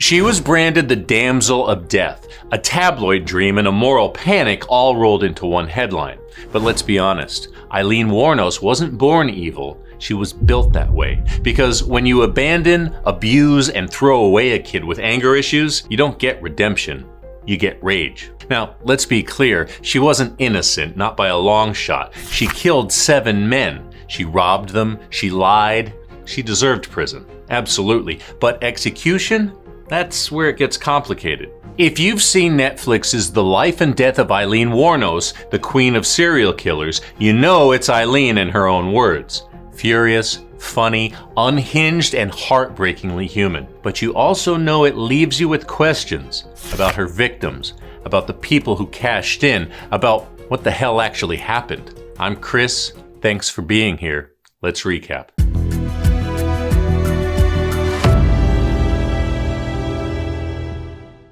She was branded the Damsel of Death, a tabloid dream and a moral panic all rolled into one headline. But let's be honest, Aileen Wuornos wasn't born evil, she was built that way. Because when you abandon, abuse, and throw away a kid with anger issues, you don't get redemption, you get rage. Now, let's be clear, she wasn't innocent, not by a long shot. She killed 7 men. She robbed them, she lied, she deserved prison. Absolutely. But execution? That's where it gets complicated. If you've seen Netflix's The Life and Death of Aileen Wuornos, the queen of serial killers, you know it's Aileen in her own words. Furious, funny, unhinged, and heartbreakingly human. But you also know it leaves you with questions about her victims, about the people who cashed in, about what the hell actually happened. I'm Chris. Thanks for being here. Let's recap.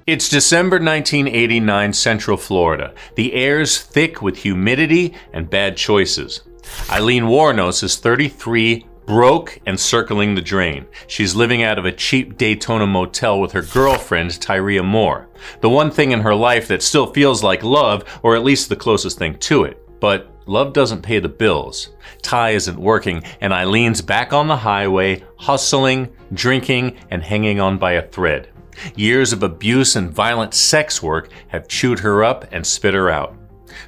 It's December 1989, Central Florida. The air's thick with humidity and bad choices. Aileen Wuornos is 33, broke and circling the drain. She's living out of a cheap Daytona motel with her girlfriend, Tyria Moore. The one thing in her life that still feels like love, or at least the closest thing to it. But love doesn't pay the bills. Ty isn't working, and Eileen's back on the highway, hustling, drinking, and hanging on by a thread. Years of abuse and violent sex work have chewed her up and spit her out.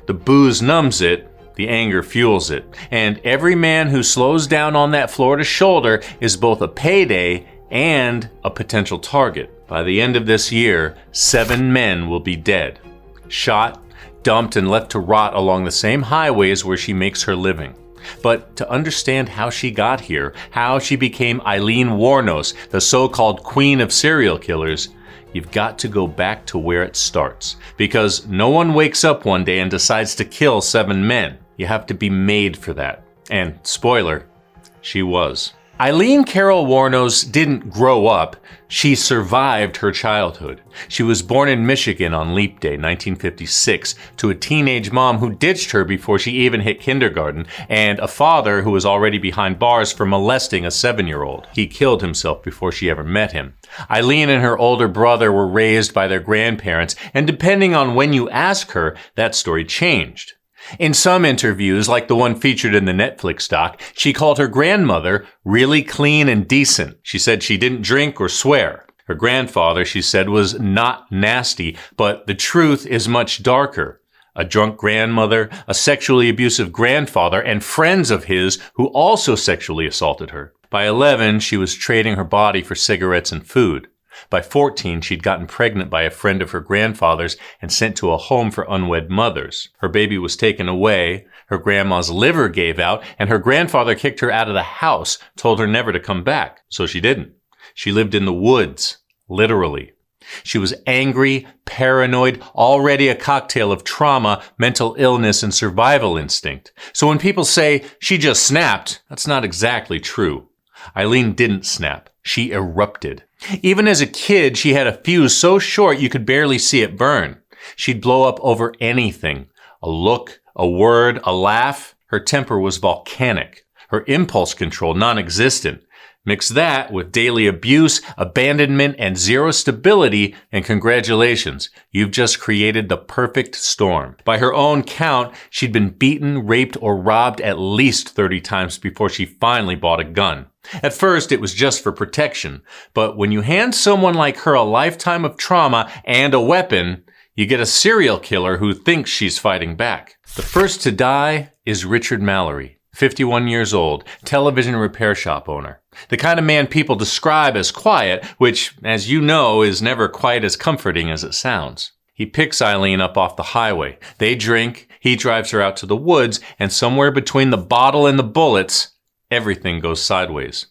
The booze numbs it, the anger fuels it, and every man who slows down on that Florida shoulder is both a payday and a potential target. By the end of this year, 7 men will be dead, shot, dumped, and left to rot along the same highways where she makes her living. But to understand how she got here, how she became Aileen Wuornos, the so-called queen of serial killers, you've got to go back to where it starts. Because no one wakes up one day and decides to kill 7 men. You have to be made for that. And spoiler, she was. Aileen Carol Wuornos didn't grow up, she survived her childhood. She was born in Michigan on Leap Day, 1956, to a teenage mom who ditched her before she even hit kindergarten, and a father who was already behind bars for molesting a 7-year-old. He killed himself before she ever met him. Aileen and her older brother were raised by their grandparents, and depending on when you ask her, that story changed. In some interviews, like the one featured in the Netflix doc, she called her grandmother really clean and decent. She said she didn't drink or swear. Her grandfather, she said, was not nasty, but the truth is much darker. A drunk grandmother, a sexually abusive grandfather, and friends of his who also sexually assaulted her. By 11, she was trading her body for cigarettes and food. By 14, she'd gotten pregnant by a friend of her grandfather's and sent to a home for unwed mothers. Her baby was taken away, her grandma's liver gave out, and her grandfather kicked her out of the house, told her never to come back. So she didn't. She lived in the woods, literally. She was angry, paranoid, already a cocktail of trauma, mental illness, and survival instinct. So when people say she just snapped, that's not exactly true. Aileen didn't snap. She erupted. Even as a kid, she had a fuse so short you could barely see it burn. She'd blow up over anything. A look, a word, a laugh. Her temper was volcanic. Her impulse control non-existent. Mix that with daily abuse, abandonment, and zero stability, and congratulations, you've just created the perfect storm. By her own count, she'd been beaten, raped, or robbed at least 30 times before she finally bought a gun. At first, it was just for protection, but when you hand someone like her a lifetime of trauma and a weapon, you get a serial killer who thinks she's fighting back. The first to die is Richard Mallory, 51 years old, television repair shop owner. The kind of man people describe as quiet, which, as you know, is never quite as comforting as it sounds. He picks Aileen up off the highway. They drink, he drives her out to the woods, and somewhere between the bottle and the bullets, everything goes sideways.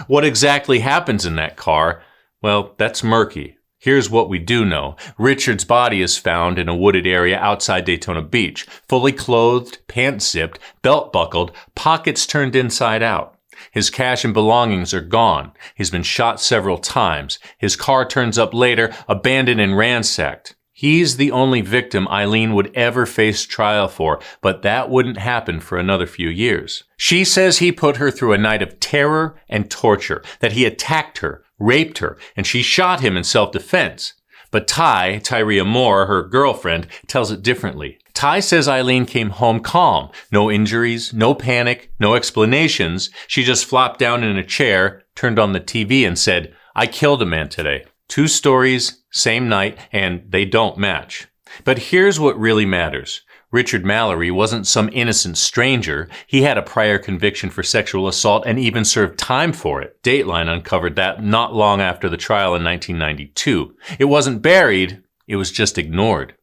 What exactly happens in that car? Well, that's murky. Here's what we do know. Richard's body is found in a wooded area outside Daytona Beach, fully clothed, pants zipped, belt buckled, pockets turned inside out. His cash and belongings are gone. He's been shot several times. His car turns up later, abandoned and ransacked. He's the only victim Aileen would ever face trial for, but that wouldn't happen for another few years. She says he put her through a night of terror and torture, that he attacked her, raped her, and she shot him in self-defense. But Tyria Moore, her girlfriend, tells it differently. Ty says Aileen came home calm. No injuries, no panic, no explanations. She just flopped down in a chair, turned on the TV, and said, "I killed a man today." 2 stories, same night, and they don't match. But here's what really matters. Richard Mallory wasn't some innocent stranger. He had a prior conviction for sexual assault and even served time for it. Dateline uncovered that not long after the trial in 1992. It wasn't buried, it was just ignored.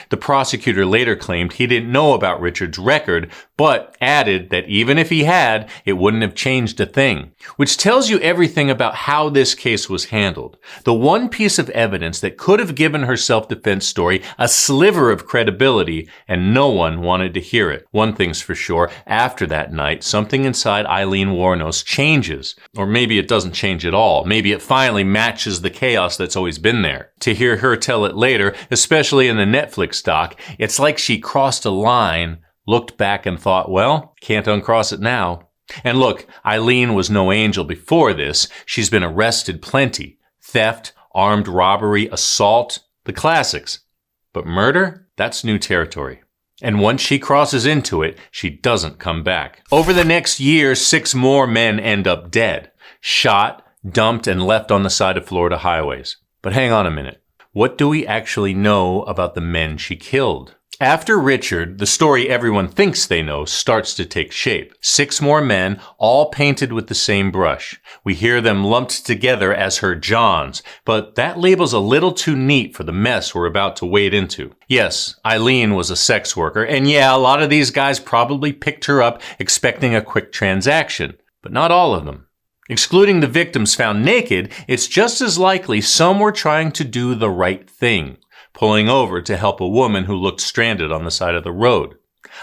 The prosecutor later claimed he didn't know about Richard's record, but added that even if he had, it wouldn't have changed a thing. Which tells you everything about how this case was handled. The one piece of evidence that could have given her self-defense story a sliver of credibility, and no one wanted to hear it. One thing's for sure, after that night, something inside Aileen Wuornos changes. Or maybe it doesn't change at all. Maybe it finally matches the chaos that's always been there. To hear her tell it later, especially in the Netflix doc, it's like she crossed a line, looked back and thought, well, can't uncross it now. And look, Aileen was no angel before this. She's been arrested plenty. Theft, armed robbery, assault, the classics. But murder? That's new territory. And once she crosses into it, she doesn't come back. Over the next year, 6 more men end up dead. Shot, dumped, and left on the side of Florida highways. But hang on a minute. What do we actually know about the men she killed? After Richard, the story everyone thinks they know starts to take shape. 6 more men, all painted with the same brush. We hear them lumped together as her Johns, but that label's a little too neat for the mess we're about to wade into. Yes, Aileen was a sex worker, and yeah, a lot of these guys probably picked her up expecting a quick transaction, but not all of them. Excluding the victims found naked, it's just as likely some were trying to do the right thing, pulling over to help a woman who looked stranded on the side of the road.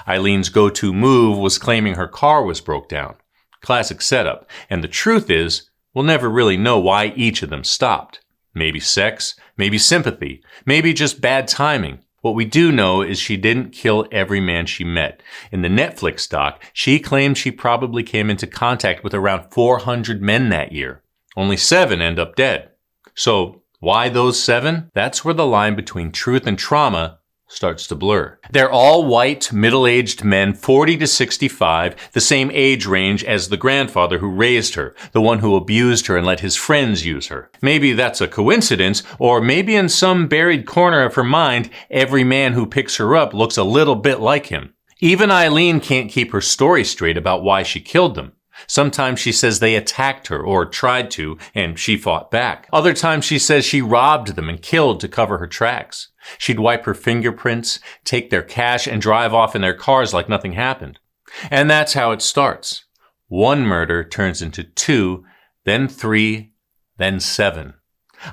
Aileen's go-to move was claiming her car was broke down. Classic setup, and the truth is, we'll never really know why each of them stopped. Maybe sex, maybe sympathy, maybe just bad timing. What we do know is she didn't kill every man she met. In the Netflix doc, she claimed she probably came into contact with around 400 men that year. Only 7 end up dead. So why those 7? That's where the line between truth and trauma starts to blur. They're all white, middle-aged men, 40 to 65, the same age range as the grandfather who raised her, the one who abused her and let his friends use her. Maybe that's a coincidence, or maybe in some buried corner of her mind, every man who picks her up looks a little bit like him. Even Aileen can't keep her story straight about why she killed them. Sometimes she says they attacked her or tried to, and she fought back. Other times she says she robbed them and killed to cover her tracks. She'd wipe her fingerprints, take their cash, and drive off in their cars like nothing happened. And that's how it starts. 1 murder turns into 2, then 3, then 7.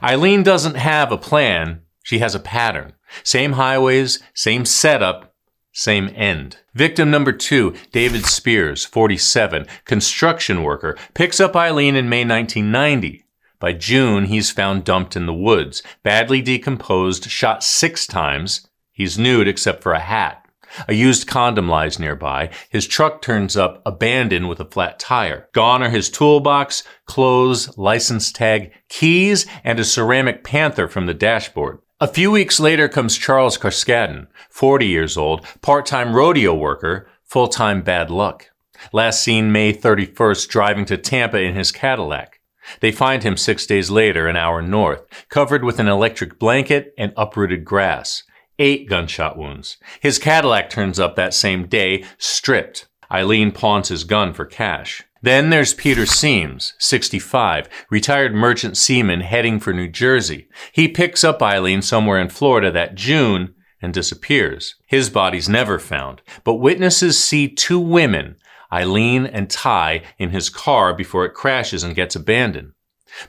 Aileen doesn't have a plan. She has a pattern. Same highways, same setup, same end. Victim number 2, David Spears, 47, construction worker, picks up Aileen in May 1990. By June, he's found dumped in the woods, badly decomposed, shot 6 times. He's nude except for a hat. A used condom lies nearby. His truck turns up abandoned with a flat tire. Gone are his toolbox, clothes, license tag, keys, and a ceramic panther from the dashboard. A few weeks later comes Charles Carskadden, 40 years old, part-time rodeo worker, full-time bad luck. Last seen May 31st driving to Tampa in his Cadillac. They find him 6 days later, an hour north, covered with an electric blanket and uprooted grass. 8 gunshot wounds. His Cadillac turns up that same day, stripped. Aileen pawns his gun for cash. Then there's Peter Seams, 65, retired merchant seaman heading for New Jersey. He picks up Aileen somewhere in Florida that June and disappears. His body's never found, but witnesses see 2 women, Aileen and Ty, in his car before it crashes and gets abandoned.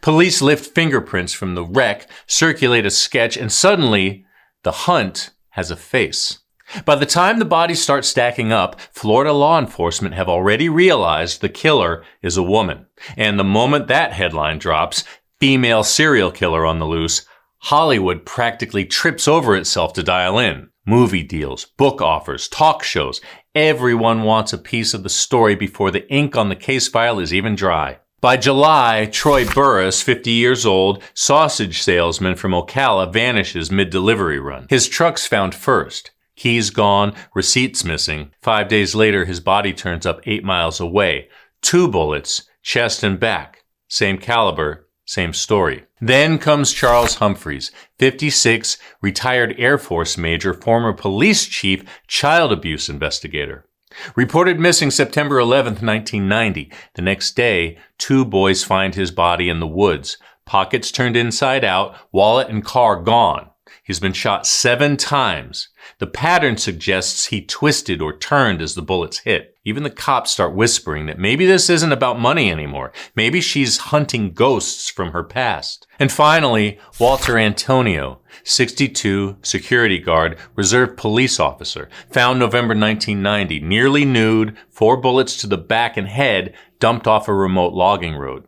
Police lift fingerprints from the wreck, circulate a sketch, and suddenly the hunt has a face. By the time the bodies start stacking up, Florida law enforcement have already realized the killer is a woman. And the moment that headline drops, female serial killer on the loose, Hollywood practically trips over itself to dial in. Movie deals, book offers, talk shows. Everyone wants a piece of the story before the ink on the case file is even dry. By July, Troy Burris, 50 years old, sausage salesman from Ocala, vanishes mid-delivery run. His truck's found first. Keys gone, receipts missing. 5 days later, his body turns up 8 miles away. 2 bullets, chest and back. Same caliber, same story. Then comes Charles Humphreys, 56, retired Air Force major, former police chief, child abuse investigator. Reported missing September 11th, 1990. The next day, 2 boys find his body in the woods. Pockets turned inside out, wallet and car gone. He's been shot 7 times. The pattern suggests he twisted or turned as the bullets hit. Even the cops start whispering that maybe this isn't about money anymore. Maybe she's hunting ghosts from her past. And finally, Walter Antonio, 62, security guard, reserve police officer, found November 1990, nearly nude, 4 bullets to the back and head, dumped off a remote logging road.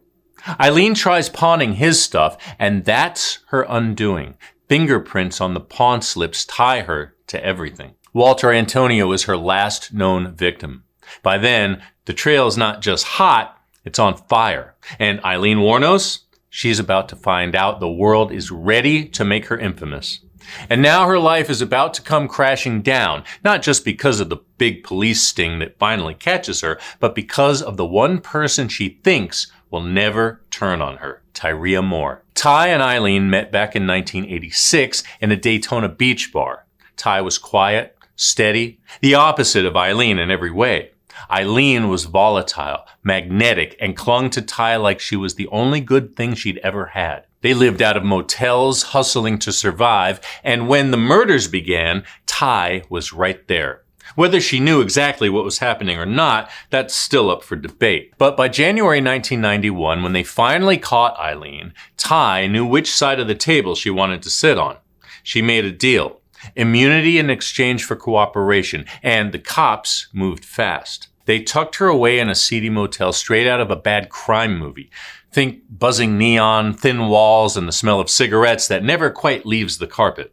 Aileen tries pawning his stuff, and that's her undoing. Fingerprints on the pawn slips tie her to everything. Walter Antonio is her last known victim. By then, the trail is not just hot, it's on fire. And Aileen Wuornos, she's about to find out the world is ready to make her infamous. And now her life is about to come crashing down, not just because of the big police sting that finally catches her, but because of the one person she thinks will never turn on her, Tyria Moore. Ty and Aileen met back in 1986 in a Daytona Beach bar. Ty was quiet, steady, the opposite of Aileen in every way. Aileen was volatile, magnetic, and clung to Ty like she was the only good thing she'd ever had. They lived out of motels, hustling to survive, and when the murders began, Ty was right there. Whether she knew exactly what was happening or not, that's still up for debate. But by January 1991, when they finally caught Aileen, Ty knew which side of the table she wanted to sit on. She made a deal. Immunity in exchange for cooperation, and the cops moved fast. They tucked her away in a seedy motel straight out of a bad crime movie. Think buzzing neon, thin walls, and the smell of cigarettes that never quite leaves the carpet.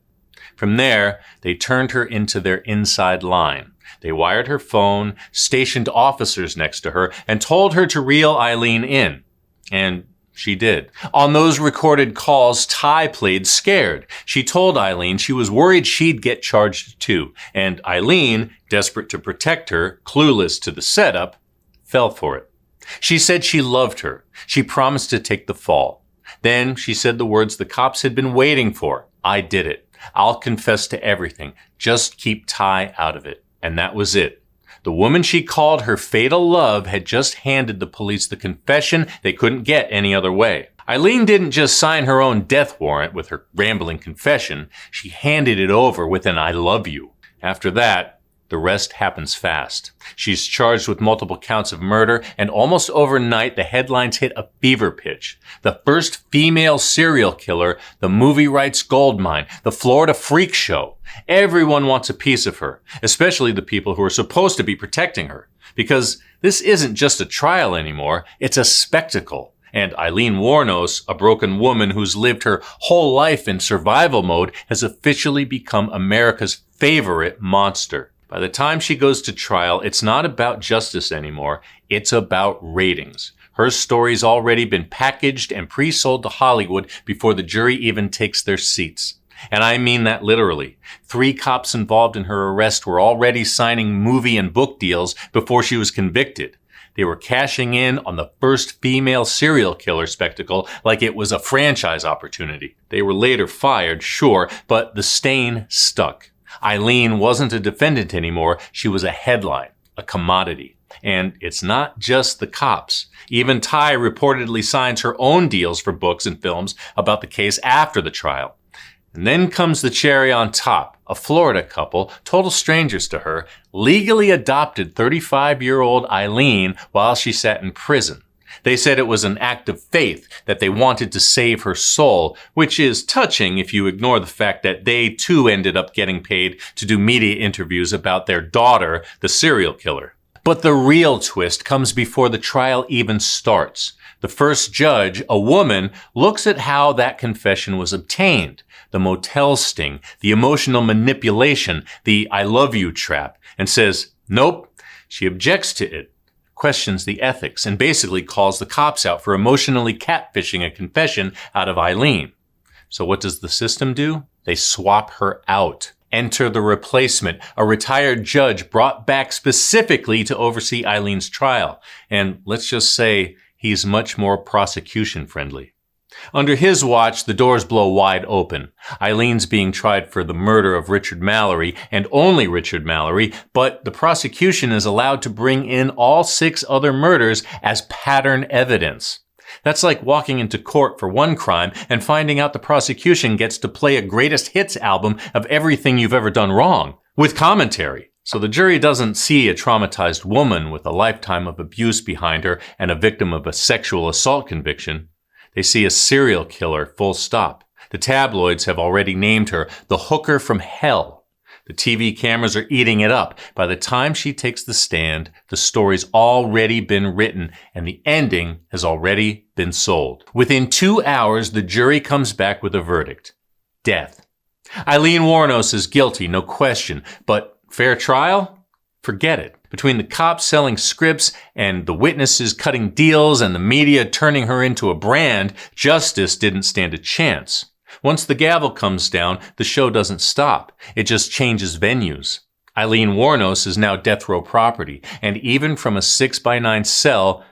From there, they turned her into their inside line. They wired her phone, stationed officers next to her, and told her to reel Aileen in. And she did. On those recorded calls, Ty played scared. She told Aileen she was worried she'd get charged too. And Aileen, desperate to protect her, clueless to the setup, fell for it. She said she loved her. She promised to take the fall. Then she said the words the cops had been waiting for. I did it. I'll confess to everything. Just keep Ty out of it. And that was it. The woman she called her fatal love had just handed the police the confession they couldn't get any other way. Aileen didn't just sign her own death warrant with her rambling confession. She handed it over with an I love you. After that, the rest happens fast. She's charged with multiple counts of murder, and almost overnight, the headlines hit a fever pitch. The first female serial killer, the movie rights goldmine, the Florida freak show. Everyone wants a piece of her, especially the people who are supposed to be protecting her. Because this isn't just a trial anymore, it's a spectacle. And Aileen Wuornos, a broken woman who's lived her whole life in survival mode, has officially become America's favorite monster. By the time she goes to trial, it's not about justice anymore. It's about ratings. Her story's already been packaged and pre-sold to Hollywood before the jury even takes their seats. And I mean that literally. 3 cops involved in her arrest were already signing movie and book deals before she was convicted. They were cashing in on the first female serial killer spectacle like it was a franchise opportunity. They were later fired, sure, but the stain stuck. Aileen wasn't a defendant anymore. She was a headline, a commodity. And it's not just the cops. Even Ty reportedly signs her own deals for books and films about the case after the trial. And then comes the cherry on top. A Florida couple, total strangers to her, legally adopted 35-year-old Aileen while she sat in prison. They said it was an act of faith that they wanted to save her soul, which is touching if you ignore the fact that they too ended up getting paid to do media interviews about their daughter, the serial killer. But the real twist comes before the trial even starts. The first judge, a woman, looks at how that confession was obtained, the motel sting, the emotional manipulation, the I love you trap, and says, nope, she objects to it. questions the ethics, and basically calls the cops out for emotionally catfishing a confession out of Aileen. So what does the system do? They swap her out. Enter the replacement, a retired judge brought back specifically to oversee Eileen's trial. And let's just say he's much more prosecution-friendly. Under his watch, the doors blow wide open. Eileen's being tried for the murder of Richard Mallory, and only Richard Mallory, but the prosecution is allowed to bring in all 6 other murders as pattern evidence. That's like walking into court for one crime and finding out the prosecution gets to play a greatest hits album of everything you've ever done wrong, with commentary. So the jury doesn't see a traumatized woman with a lifetime of abuse behind her and a victim of a sexual assault conviction. They see a serial killer, full stop. The tabloids have already named her the hooker from hell. The TV cameras are eating it up. By the time she takes the stand, the story's already been written and the ending has already been sold. Within 2 hours, the jury comes back with a verdict. Death. Aileen Wuornos is guilty, no question, but fair trial? Forget it. Between the cops selling scripts and the witnesses cutting deals and the media turning her into a brand, justice didn't stand a chance. Once the gavel comes down, the show doesn't stop. It just changes venues. Aileen Wuornos is now death row property, and even from a 6x9 cell,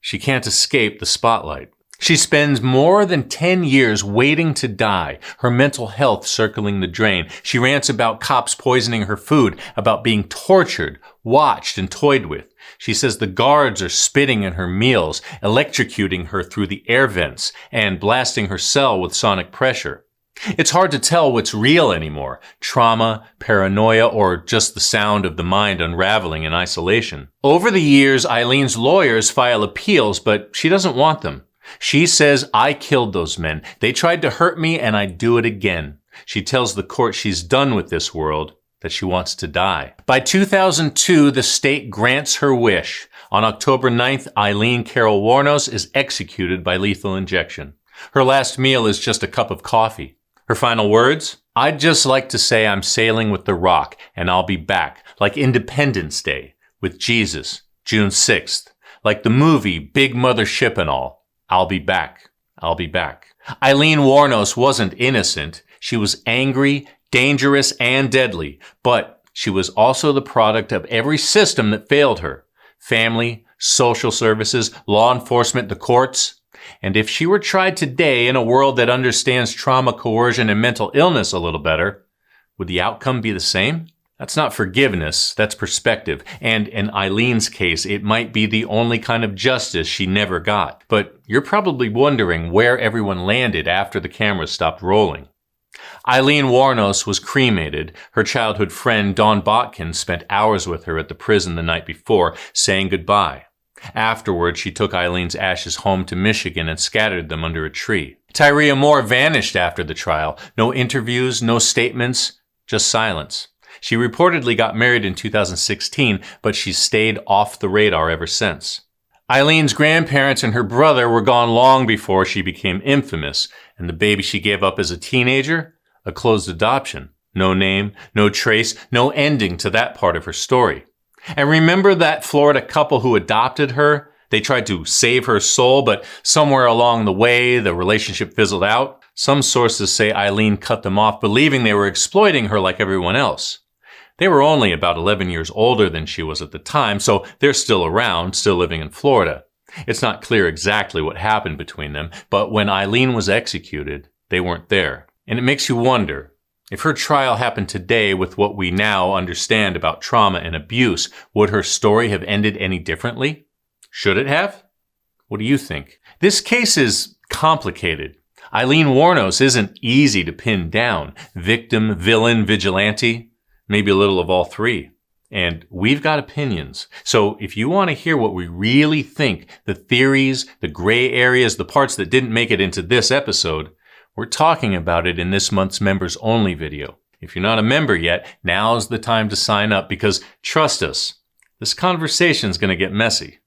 she can't escape the spotlight. She spends more than 10 years waiting to die, her mental health circling the drain. She rants about cops poisoning her food, about being tortured, watched, and toyed with. She says the guards are spitting in her meals, electrocuting her through the air vents, and blasting her cell with sonic pressure. It's hard to tell what's real anymore, trauma, paranoia, or just the sound of the mind unraveling in isolation. Over the years, Eileen's lawyers file appeals, but she doesn't want them. She says, I killed those men. They tried to hurt me and I'd do it again. She tells the court she's done with this world, that she wants to die. By 2002, the state grants her wish. On October 9th, Aileen Carol Wuornos is executed by lethal injection. Her last meal is just a cup of coffee. Her final words? I'd just like to say I'm sailing with the rock and I'll be back, like Independence Day, with Jesus, June 6th, like the movie Big Mother Ship and all. I'll be back. I'll be back. Aileen Wuornos wasn't innocent. She was angry, dangerous, and deadly. But she was also the product of every system that failed her. Family, social services, law enforcement, the courts. And if she were tried today in a world that understands trauma, coercion, and mental illness a little better, would the outcome be the same? That's not forgiveness, that's perspective. And in Eileen's case, it might be the only kind of justice she never got. But you're probably wondering where everyone landed after the cameras stopped rolling. Aileen Wuornos was cremated. Her childhood friend, Dawn Botkin, spent hours with her at the prison the night before, saying goodbye. Afterward, she took Eileen's ashes home to Michigan and scattered them under a tree. Tyria Moore vanished after the trial. No interviews, no statements, just silence. She reportedly got married in 2016, but she's stayed off the radar ever since. Eileen's grandparents and her brother were gone long before she became infamous, and the baby she gave up as a teenager? A closed adoption. No name, no trace, no ending to that part of her story. And remember that Florida couple who adopted her? They tried to save her soul, but somewhere along the way, the relationship fizzled out. Some sources say Aileen cut them off, believing they were exploiting her like everyone else. They were only about 11 years older than she was at the time, so they're still around, still living in Florida. It's not clear exactly what happened between them, but when Aileen was executed, they weren't there. And it makes you wonder, if her trial happened today with what we now understand about trauma and abuse, would her story have ended any differently? Should it have? What do you think? This case is complicated. Aileen Wuornos isn't easy to pin down. Victim, villain, vigilante, maybe a little of all three. And we've got opinions. So if you want to hear what we really think, the theories, the gray areas, the parts that didn't make it into this episode, we're talking about it in this month's members only video. If you're not a member yet, now's the time to sign up because trust us, this conversation's going to get messy.